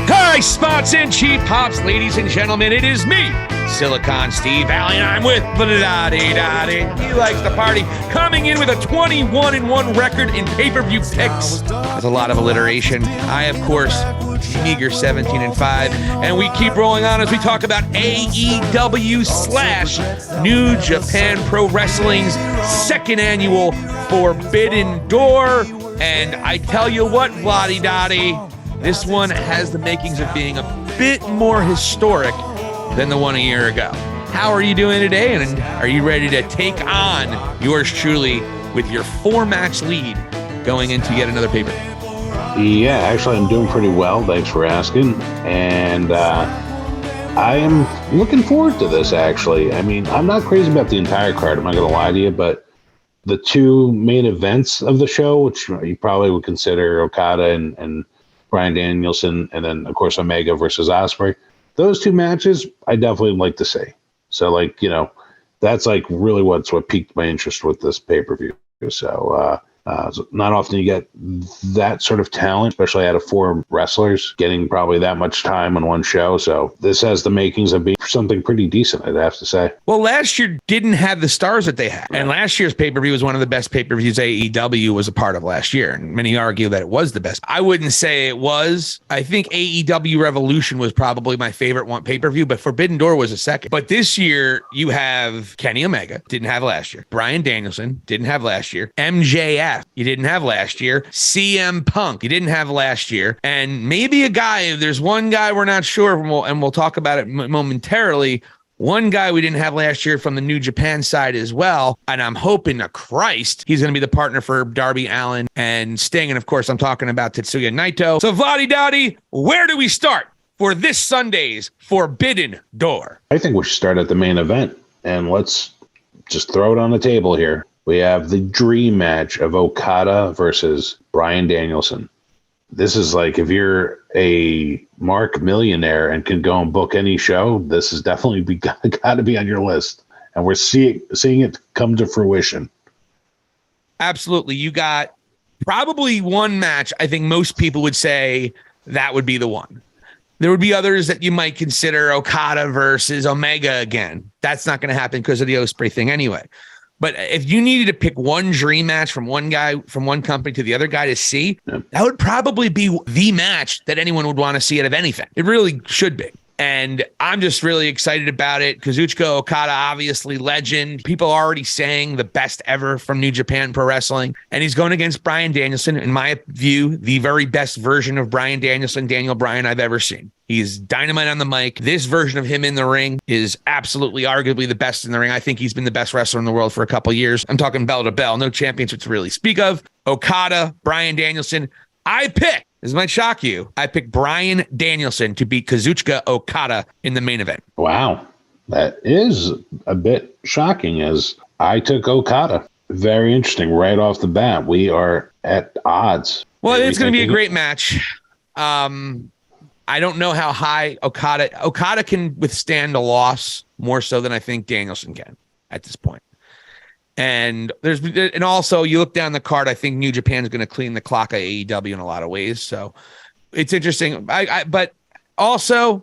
Hi, spots and cheap pops, ladies and gentlemen. It is me, Silicon Steve Alley, and I'm with Dottie. He likes to party, coming in with a 21-1 record in pay-per-view picks. There's a lot of alliteration. I, of course, meager 17-5, and we keep rolling on as we talk about AEW / New Japan Pro Wrestling's second annual Forbidden Door. And I tell you what, Vladi Dottie, this one has the makings of being a bit more historic than the one a year ago. How are you doing today? And are you ready to take on yours truly with your 4-match lead going into yet another paper? Yeah, actually, I'm doing pretty well. Thanks for asking. And I am looking forward to this, actually. I mean, I'm not crazy about the entire card. I'm not going to lie to you, but the two main events of the show, which you probably would consider Okada and Bryan Danielson, and then, of course, Omega versus Ospreay. Those two matches, I definitely like to see. So, like, you know, that's like really what piqued my interest with this pay-per-view. So, not often you get that sort of talent, especially out of 4 wrestlers, getting probably that much time on one show. So this has the makings of being something pretty decent, I'd have to say. Well, last year didn't have the stars that they had. And last year's pay-per-view was one of the best pay-per-views AEW was a part of last year. And many argue that it was the best. I wouldn't say it was. I think AEW Revolution was probably my favorite one pay-per-view, but Forbidden Door was a second. But this year you have Kenny Omega, didn't have last year. Bryan Danielson, didn't have last year. MJF, you didn't have last year. CM Punk, you didn't have last year. And maybe a guy, there's one guy we're not sure, and we'll talk about it momentarily. One guy we didn't have last year from the New Japan side as well. And I'm hoping to Christ he's going to be the partner for Darby Allin and Sting. And of course, I'm talking about Tetsuya Naito. So Vladi Dottie, where do we start for this Sunday's Forbidden Door? I think we should start at the main event. And let's just throw it on the table here. We have the dream match of Okada versus Bryan Danielson. This is like, if you're a Mark millionaire and can go and book any show, this is definitely got to be on your list. And we're seeing it come to fruition. Absolutely. You got probably one match I think most people would say that would be the one. There would be others that you might consider Okada versus Omega again. That's not going to happen because of the Ospreay thing anyway. But if you needed to pick one dream match from one guy, from one company to the other guy to see, that would probably be the match that anyone would want to see out of anything. It really should be. And I'm just really excited about it. Kazuchika Okada, obviously legend. People are already saying the best ever from New Japan Pro Wrestling. And he's going against Bryan Danielson, in my view, the very best version of Bryan Danielson, Daniel Bryan I've ever seen. He's dynamite on the mic. This version of him in the ring is absolutely, arguably the best in the ring. I think he's been the best wrestler in the world for a couple years. I'm talking bell to bell. No championship to really speak of. Okada, Bryan Danielson. This might shock you, I picked Bryan Danielson to beat Kazuchika Okada in the main event. Wow. That is a bit shocking, as I took Okada. Very interesting. Right off the bat, we are at odds. Well, it's going to be a great match. I don't know how high Okada can withstand a loss more so than I think Danielson can at this point. And also you look down the card, I think New Japan is going to clean the clock at AEW in a lot of ways. So it's interesting. But also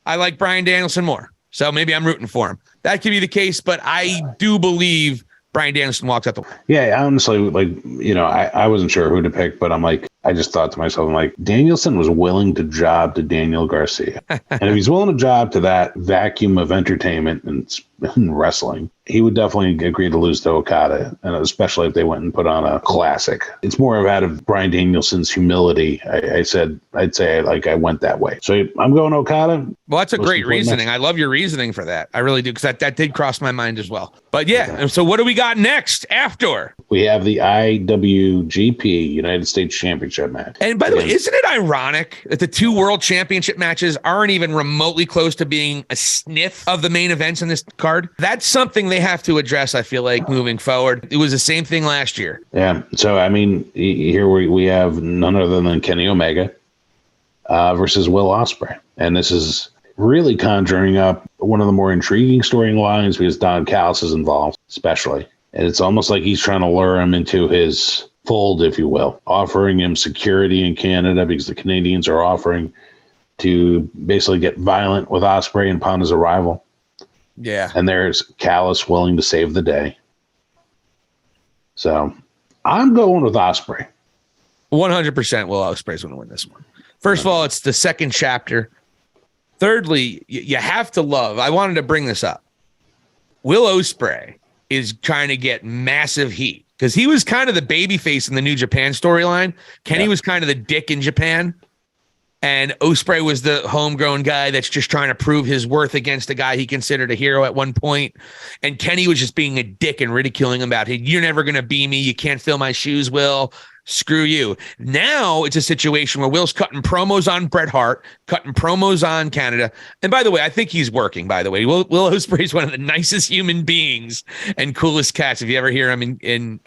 I like Bryan Danielson more. So maybe I'm rooting for him. That could be the case, but I do believe Bryan Danielson walks out the way. Yeah, honestly, like, you know, I wasn't sure who to pick, but I'm like, I just thought to myself, I'm like, Danielson was willing to job to Daniel Garcia. And if he's willing to job to that vacuum of entertainment and wressling, he would definitely agree to lose to Okada, and especially if they went and put on a classic. It's more of out of Bryan Danielson's humility. I'd say I went that way. So I'm going Okada. Well, that's a great reasoning. I love your reasoning for that. I really do, because that did cross my mind as well. But yeah, okay. So what do we got next after? We have the IWGP United States Championship match. And by the way, isn't it ironic that the 2 world championship matches aren't even remotely close to being a sniff of the main events in this card? That's something they have to address, I feel like, moving forward. It was the same thing last year. Yeah. So, I mean, here we have none other than Kenny Omega versus Will Ospreay. And this is really conjuring up one of the more intriguing storylines because Don Callis is involved, especially. And it's almost like he's trying to lure him into his fold, if you will, offering him security in Canada because the Canadians are offering to basically get violent with Ospreay upon his arrival. Yeah. And there's Callis willing to save the day. So I'm going with Ospreay. 100% Will Ospreay's going to win this one. First of all, it's the second chapter. Thirdly, you have to love, I wanted to bring this up. Will Ospreay is trying to get massive heat because he was kind of the babyface in the New Japan storyline. Kenny was kind of the dick in Japan. And Ospreay was the homegrown guy that's just trying to prove his worth against a guy he considered a hero at one point. And Kenny was just being a dick and ridiculing him about, hey, you're never going to be me. You can't fill my shoes, Will. Screw you. Now it's a situation where Will's cutting promos on Bret Hart, cutting promos on Canada. And by the way, I think he's working, by the way. Will Ospreay is one of the nicest human beings and coolest cats. If you ever hear him in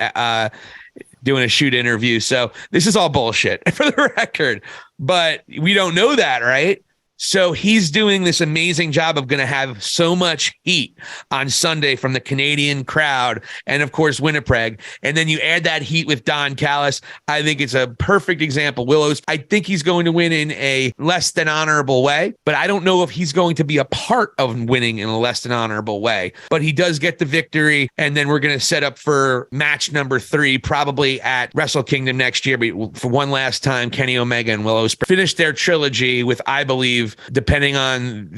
doing a shoot interview. So this is all bullshit for the record, but we don't know that, right? So he's doing this amazing job of going to have so much heat on Sunday from the Canadian crowd and, of course, Winnipeg. And then you add that heat with Don Callis. I think it's a perfect example. I think he's going to win in a less than honorable way, but I don't know if he's going to be a part of winning in a less than honorable way. But he does get the victory, and then we're going to set up for match number 3, probably at Wrestle Kingdom next year. But for one last time, Kenny Omega and Will Ospreay finish their trilogy with, I believe, depending on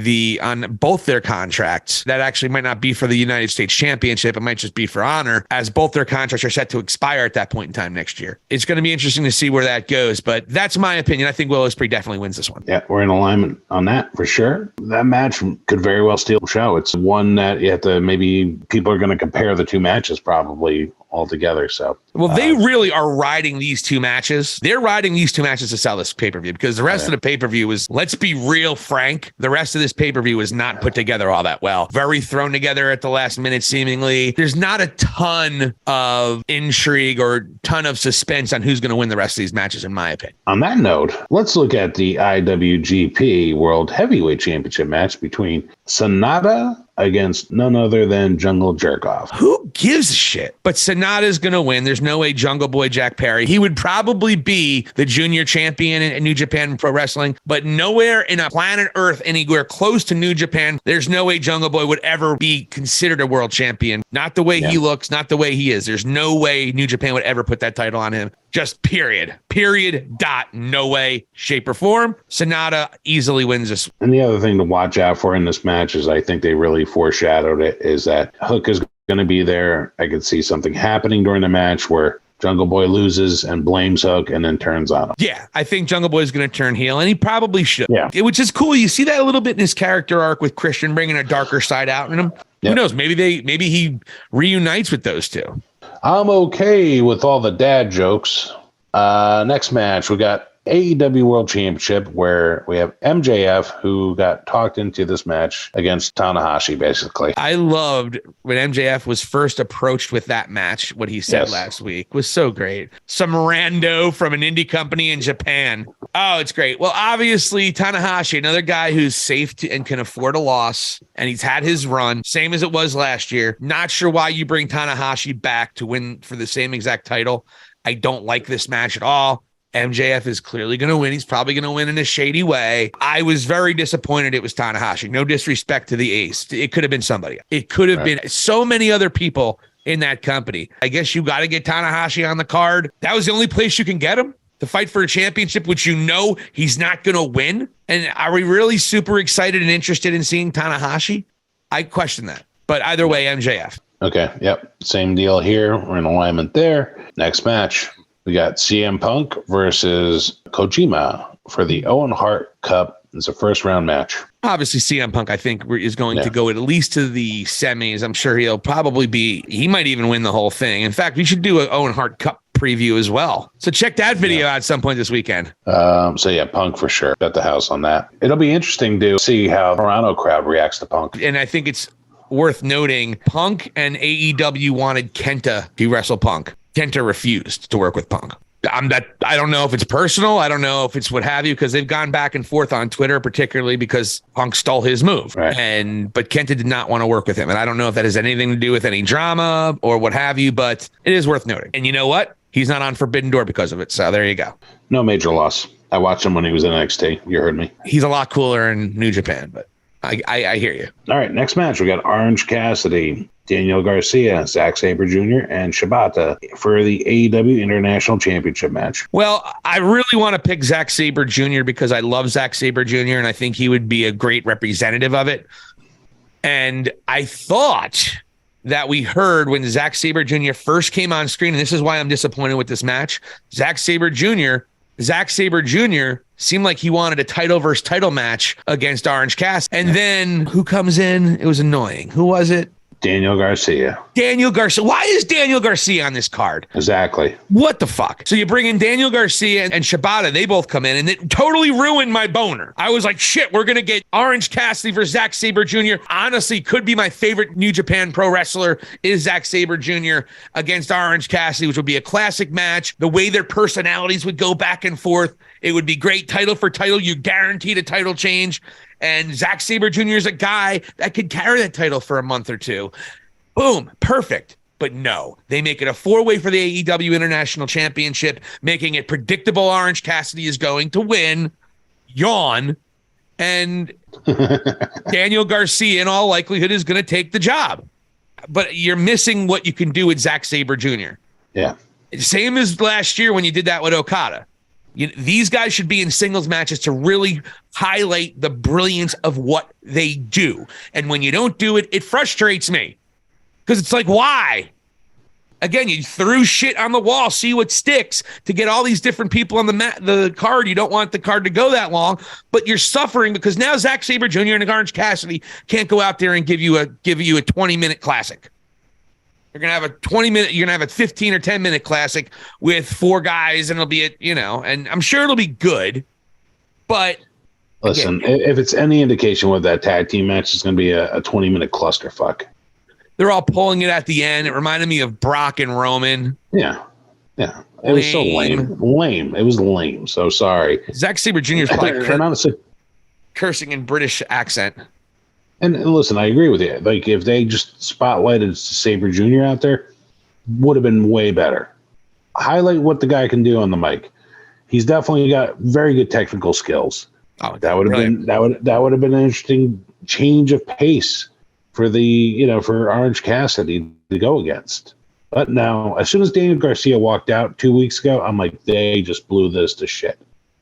both their contracts, that actually might not be for the United States Championship. It might just be for Honor, as both their contracts are set to expire at that point in time next year. It's going to be interesting to see where that goes, but that's my opinion. I think Will Ospreay definitely wins this one. Yeah, we're in alignment on that for sure. That match could very well steal the show. It's one that you have to, maybe people are going to compare the two matches probably altogether. So, well, they really are riding these two matches. They're riding these two matches to sell this pay-per-view, because the rest of the pay-per-view was, let's be real frank, the rest of this pay-per-view was not put together all that well. Very thrown together at the last minute, seemingly. There's not a ton of intrigue or ton of suspense on who's going to win the rest of these matches, in my opinion. On that note, let's look at the IWGP World Heavyweight Championship match between Sonata against none other than Jungle Jerkoff. Who gives a shit? But Sonata's going to win. There's no way Jungle Boy Jack Perry. He would probably be the junior champion in New Japan Pro Wrestling, but nowhere in a planet Earth, anywhere close to New Japan, there's no way Jungle Boy would ever be considered a world champion. Not the way he looks, not the way he is. There's no way New Japan would ever put that title on him. Just period. Dot. No way, shape, or form. Sonata easily wins this. And the other thing to watch out for in this match is, I think they really foreshadowed it, is that Hook is going to be there. I could see something happening during the match where Jungle Boy loses and blames Hook and then turns on him. Yeah, I think Jungle Boy is going to turn heel, and he probably should. Yeah. Which is cool. You see that a little bit in his character arc with Christian, bringing a darker side out in him. Who knows? Maybe he reunites with those two. I'm okay with all the dad jokes. Next match, we got AEW World Championship, where we have MJF, who got talked into this match against Tanahashi, basically. I loved when MJF was first approached with that match. What he said last week was so great. Some rando from an indie company in Japan. Oh, it's great. Well, obviously, Tanahashi, another guy who's safe and can afford a loss, and he's had his run, same as it was last year. Not sure why you bring Tanahashi back to win for the same exact title. I don't like this match at all. MJF is clearly going to win. He's probably going to win in a shady way. I was very disappointed it was Tanahashi. No disrespect to the ace. It could have been somebody. It could have been so many other people in that company. I guess you got to get Tanahashi on the card. That was the only place you can get him to fight for a championship, which you know he's not going to win. And are we really super excited and interested in seeing Tanahashi? I question that. But either way, MJF. Okay. Yep. Same deal here. We're in alignment there. Next match, we got CM Punk versus Kojima for the Owen Hart Cup. It's a first round match. Obviously, CM Punk, I think, is going to go at least to the semis. I'm sure he might even win the whole thing. In fact, we should do an Owen Hart Cup preview as well. So check that video out at some point this weekend. Punk for sure. Got the house on that. It'll be interesting to see how the Toronto crowd reacts to Punk. And I think it's worth noting, Punk and AEW wanted Kenta to wrestle Punk. Kenta refused to work with Punk. I don't know if it's personal. I don't know if it's what have you, because they've gone back and forth on Twitter, particularly because Punk stole his move. Right. But Kenta did not want to work with him. And I don't know if that has anything to do with any drama or what have you, but it is worth noting. And you know what? He's not on Forbidden Door because of it. So there you go. No major loss. I watched him when he was in NXT. You heard me. He's a lot cooler in New Japan, but I hear you. All right, next match. We got Orange Cassidy, Daniel Garcia, Zack Sabre Jr., and Shibata for the AEW International Championship match. Well, I really want to pick Zack Sabre Jr. because I love Zack Sabre Jr. and I think he would be a great representative of it. And I thought that we heard when Zack Sabre Jr. first came on screen, and this is why I'm disappointed with this match. Zack Sabre Jr. seemed like he wanted a title versus title match against Orange Cassidy. And then who comes in? It was annoying. Who was it? Daniel Garcia. Daniel Garcia. Why is Daniel Garcia on this card? Exactly. What the fuck? So you bring in Daniel Garcia and Shibata. They both come in, and it totally ruined my boner. I was like, shit, we're going to get Orange Cassidy versus Zack Sabre Jr. Honestly, could be my favorite New Japan pro wrestler is Zack Sabre Jr. against Orange Cassidy, which would be a classic match. The way their personalities would go back and forth, it would be great. Title for title, you guaranteed a title change. And Zack Sabre Jr. is a guy that could carry that title for a month or two. Boom, perfect. But no, they make it a 4-way for the AEW International Championship, making it predictable Orange Cassidy is going to win. Yawn. And Daniel Garcia, in all likelihood, is going to take the job. But you're missing what you can do with Zack Sabre Jr. Yeah. Same as last year when you did that with Okada. These guys should be in singles matches to really highlight the brilliance of what they do. And when you don't do it, it frustrates me because it's like, why? Again, you threw shit on the wall, see what sticks to get all these different people on the card. You don't want the card to go that long, but you're suffering because now Zack Sabre Jr. and Orange Cassidy can't go out there and give you a 20-minute classic. You're going to have a 20-minute, you're going to have a 15 or 10-minute classic with 4 guys, and it'll be, and I'm sure it'll be good. But listen, if it's any indication with that tag team match, it's going to be a 20-minute clusterfuck. They're all pulling it at the end. It reminded me of Brock and Roman. Yeah. Yeah. It was so lame. Lame. It was lame. So sorry. Zack Sabre Jr. is probably cursing in British accent. And listen, I agree with you. Like, if they just spotlighted Sabre Jr. out there, would have been way better. Highlight what the guy can do on the mic. He's definitely got very good technical skills. Oh, that would have been that would have been an interesting change of pace for for Orange Cassidy to go against. But now, as soon as Daniel Garcia walked out 2 weeks ago, I'm like, they just blew this to shit.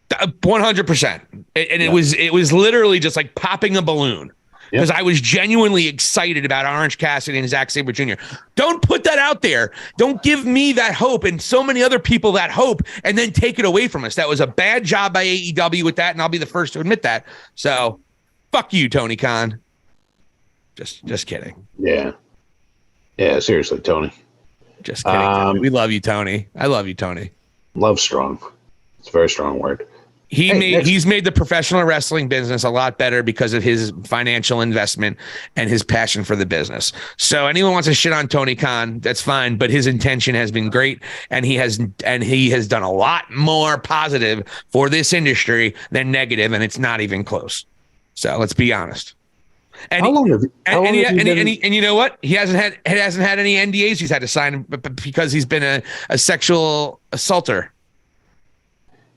100%. And it was literally just like popping a balloon. Because I was genuinely excited about Orange Cassidy and Zack Sabre Jr. Don't put that out there. Don't give me that hope and so many other people that hope and then take it away from us. That was a bad job by AEW with that, and I'll be the first to admit that. So, fuck you, Tony Khan. Just kidding. Yeah. Yeah, seriously, Tony. Just kidding. Tony. We love you, Tony. I love you, Tony. Love strong. It's a very strong word. He's made the professional wrestling business a lot better because of his financial investment and his passion for the business. So anyone wants to shit on Tony Khan, that's fine, but his intention has been great, and he has done a lot more positive for this industry than negative, and it's not even close. So let's be honest. And you know what? He hasn't had any NDAs he's had to sign because he's been a sexual assaulter.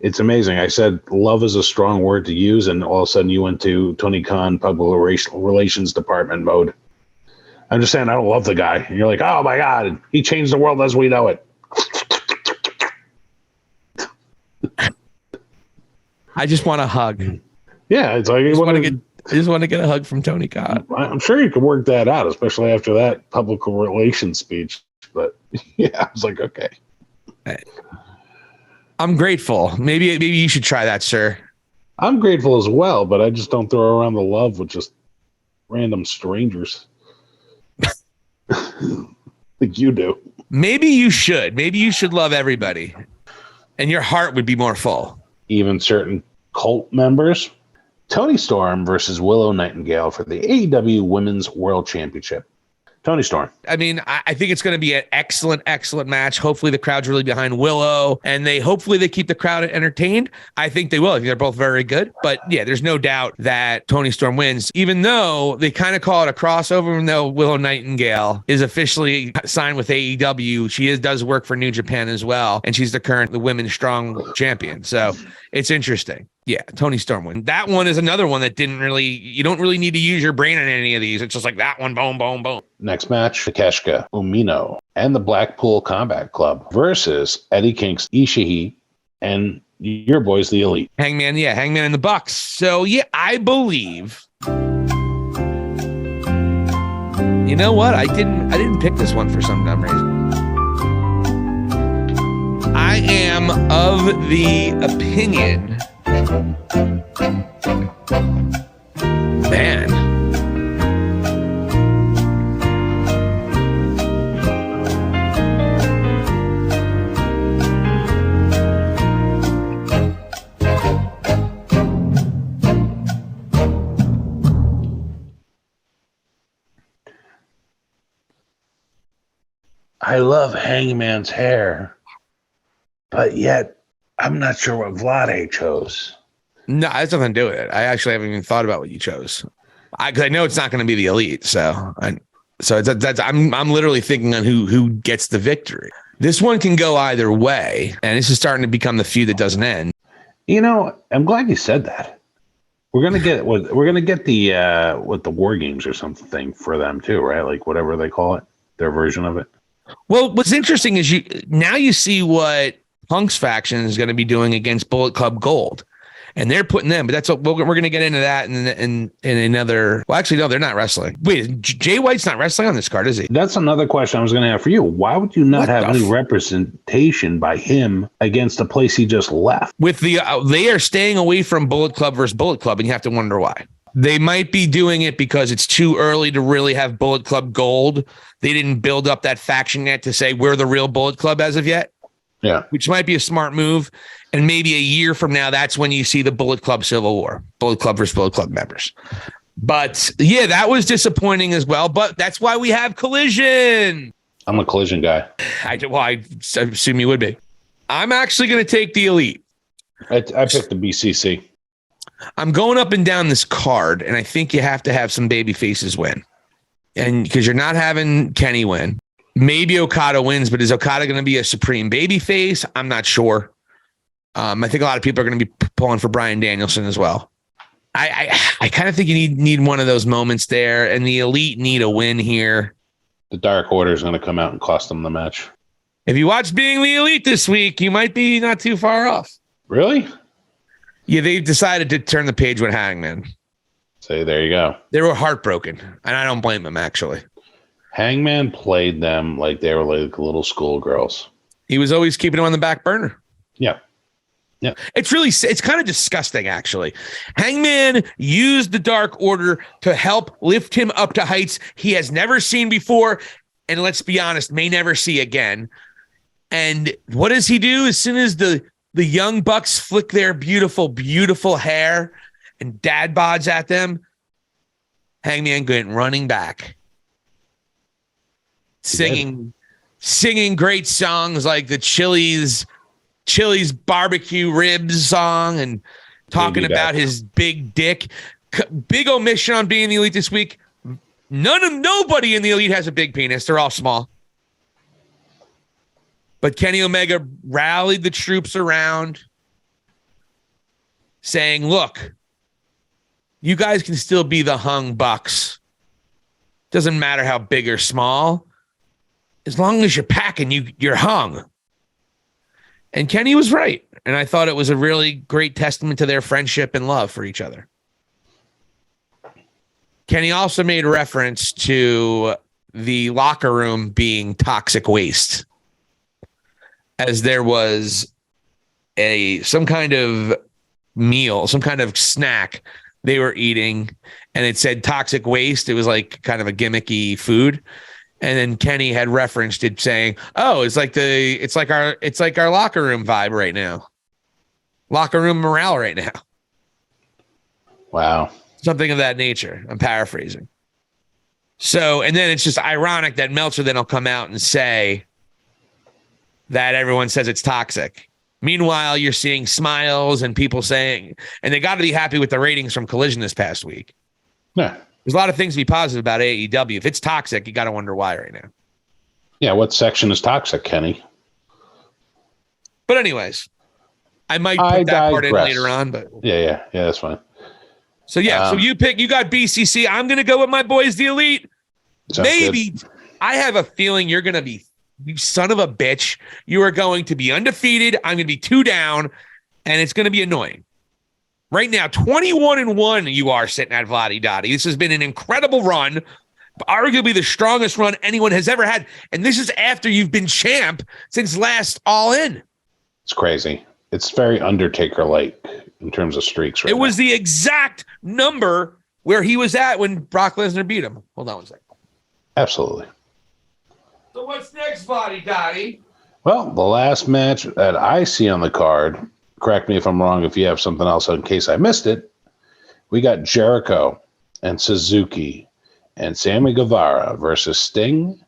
It's amazing. I said love is a strong word to use, and all of a sudden you went to Tony Khan public relations department mode. I'm just saying I don't love the guy. And you're like, oh my God, he changed the world as we know it. I just want a hug. Yeah, it's like I just want to get a hug from Tony Khan. I'm sure you could work that out, especially after that public relations speech. But yeah, I was like, okay. I'm grateful. Maybe you should try that, sir. I'm grateful as well, but I just don't throw around the love with just random strangers. Like you do. Maybe you should. Maybe you should love everybody, and your heart would be more full. Even certain cult members. Toni Storm versus Willow Nightingale for the AEW Women's World Championship. Tony Storm. I mean, I think it's going to be an excellent, excellent match. Hopefully the crowd's really behind Willow, and hopefully they keep the crowd entertained. I think they will. I think they're both very good. But yeah, there's no doubt that Tony Storm wins, even though they kind of call it a crossover, even though Willow Nightingale is officially signed with AEW. She does work for New Japan as well, and she's the women's strong champion. So it's interesting. Yeah, Tony Storm win. That one is another one that you don't really need to use your brain on any of these. It's just like that one, boom, boom, boom. Next match, Takeshita Umino and the Blackpool Combat Club versus Eddie Kinks Ishii and your boys, the Elite. Hangman and the Bucks. So yeah, I believe. You know what? I didn't pick this one for some dumb reason. I am of the opinion. Man. I love Hangman's hair, but yet I'm not sure what Vlade chose. No, that's nothing to do with it. I actually haven't even thought about what you chose. Because I know it's not going to be the Elite. So I'm literally thinking on who gets the victory. This one can go either way, and this is starting to become the feud that doesn't end. You know, I'm glad you said that. We're gonna get the War Games or something for them too, right? Like whatever they call it, their version of it. Well, what's interesting is you see what Punk's faction is going to be doing against Bullet Club Gold. And they're putting them, but that's what we're going to get into that in another. Well, actually, no, they're not wrestling. Wait, Jay White's not wrestling on this card, is he? That's another question I was going to have for you. Why would you not have any representation by him against a place he just left? With they are staying away from Bullet Club versus Bullet Club, and you have to wonder why. They might be doing it because it's too early to really have Bullet Club Gold. They didn't build up that faction yet to say we're the real Bullet Club as of yet. Yeah, which might be a smart move. And maybe a year from now, that's when you see the Bullet Club Civil War, Bullet Club versus Bullet Club members. But yeah, that was disappointing as well. But that's why we have Collision. I'm a Collision guy. I assume you would be. I'm actually going to take the Elite. I picked the BCC. I'm going up and down this card, and I think you have to have some baby faces win. And because you're not having Kenny win. Maybe Okada wins, but is Okada going to be a supreme baby face? I'm not sure. I think a lot of people are going to be pulling for Bryan Danielson as well. I kind of think you need one of those moments there, and the Elite need a win here. The Dark Order is going to come out and cost them the match. If you watch Being the Elite this week, you might be not too far off. Really? Yeah, they've decided to turn the page with Hangman. So there you go. They were heartbroken, and I don't blame them, actually. Hangman played them like they were like little schoolgirls. He was always keeping them on the back burner. Yeah. Yeah. It's kind of disgusting, actually. Hangman used the Dark Order to help lift him up to heights he has never seen before, and let's be honest, may never see again. And what does he do? As soon as the Young Bucks flick their beautiful, beautiful hair and dad bods at them, Hangman going running back. Singing great songs like the Chili's barbecue ribs song and talking about his big dick. Big omission on Being the Elite this week. Nobody in the Elite has a big penis. They're all small. But Kenny Omega rallied the troops around saying, look, you guys can still be the Hung Bucks. Doesn't matter how big or small. As long as you're packing, you're hung. And Kenny was right. And I thought it was a really great testament to their friendship and love for each other. Kenny also made reference to the locker room being toxic waste, as there was some kind of meal, some kind of snack they were eating, and it said toxic waste. It was like kind of a gimmicky food. And then Kenny had referenced it saying, "Oh, it's like our locker room vibe right now. Locker room morale right now." Wow. Something of that nature. I'm paraphrasing. So, and then it's just ironic that Meltzer then will come out and say that everyone says it's toxic. Meanwhile, you're seeing smiles and people saying, and they got to be happy with the ratings from Collision this past week. Yeah. There's a lot of things to be positive about AEW. If it's toxic, you got to wonder why right now. Yeah, what section is toxic, Kenny? But anyways, I might put that part in later on. But yeah, that's fine. So so you got BCC. I'm gonna go with my boys, the Elite. Maybe good. I have a feeling you're gonna be, you son of a bitch. You are going to be undefeated. I'm gonna be 2 down, and it's gonna be annoying. Right now, 21-1. You are sitting at Vladi Dottie. This has been an incredible run. Arguably the strongest run anyone has ever had. And this is after you've been champ since last All In. It's crazy. It's very Undertaker-like in terms of streaks right now. It was the exact number where he was at when Brock Lesnar beat him. Hold on one second. Absolutely. So what's next, Body Dottie? Well, the last match that I see on the card, correct me if I'm wrong if you have something else in case I missed it, we got Jericho and Suzuki and Sammy Guevara versus Sting,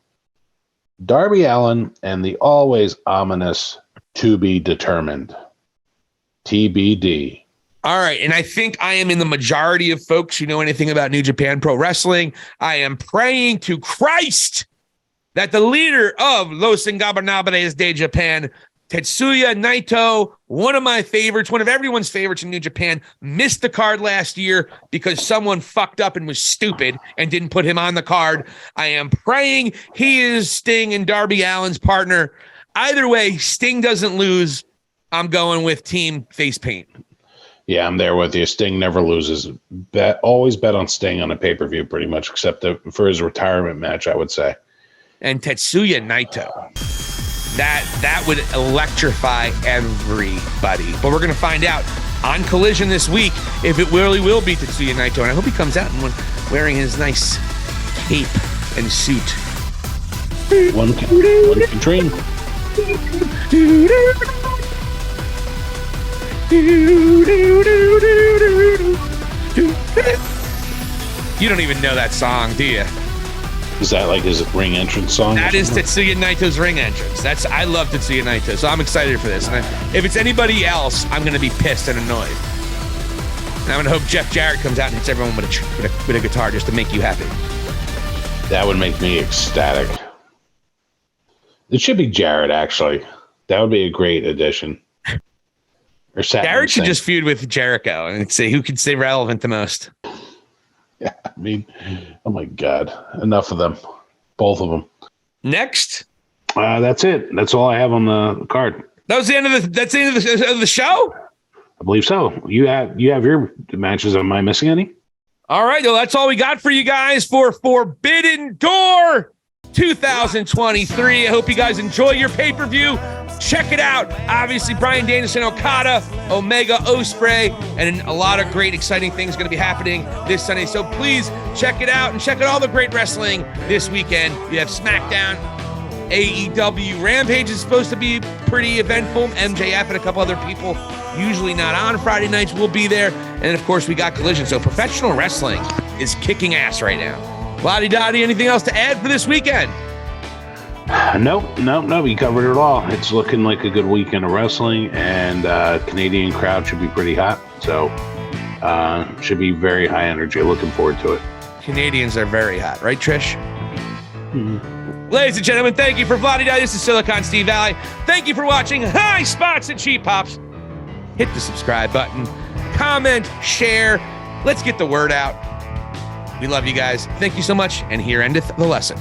Darby Allin, and the always ominous To Be Determined, TBD. All right, and I think I am in the majority of folks who know anything about New Japan Pro Wrestling. I am praying to Christ that the leader of Los Ingobernables de Japan, Tetsuya Naito, one of my favorites, one of everyone's favorites in New Japan, missed the card last year because someone fucked up and was stupid and didn't put him on the card. I am praying he is Sting and Darby Allin's partner. Either way, Sting doesn't lose. I'm going with Team Face Paint. Yeah, I'm there with you. Sting never loses. Always bet on Sting on a pay-per-view pretty much, except for his retirement match, I would say. And Tetsuya Naito. That would electrify everybody. But we're going to find out on Collision this week if it really will be Tetsuya Naito. And I hope he comes out and wearing his nice cape and suit. One can dream. You don't even know that song, do you? Is that like his ring entrance song? That is Tetsuya Naito's ring entrance. I love Tetsuya Naito, so I'm excited for this. And if it's anybody else, I'm going to be pissed and annoyed. And I'm going to hope Jeff Jarrett comes out and hits everyone with a guitar just to make you happy. That would make me ecstatic. It should be Jarrett, actually. That would be a great addition. Or Jarrett should just feud with Jericho and see who can stay relevant the most. Yeah, I mean, oh my God, enough of them, both of them. Next, that's it. That's all I have on the card. That's the end of the show. I believe so. You have your matches. Am I missing any? All right, well, that's all we got for you guys for Forbidden Door 2023. I hope you guys enjoy your pay-per-view. Check it out. Obviously, Bryan Danielson, Okada, Omega, Ospreay, and a lot of great, exciting things going to be happening this Sunday. So please check it out and check out all the great wrestling this weekend. You have SmackDown, AEW. Rampage is supposed to be pretty eventful. MJF and a couple other people, usually not on Friday nights, will be there. And, of course, we got Collision. So professional wrestling is kicking ass right now. Lottie Dottie, anything else to add for this weekend? Nope. You covered it all. It's looking like a good weekend of wrestling, and Canadian crowd should be pretty hot. So should be very high energy. Looking forward to it. Canadians are very hot, right, Trish? Mm-hmm. Ladies and gentlemen, thank you for Vladi. This is Silicon Steve Valley. Thank you for watching High Spots and Cheap Pops. Hit the subscribe button, comment, share. Let's get the word out. We love you guys. Thank you so much, and here endeth the lesson.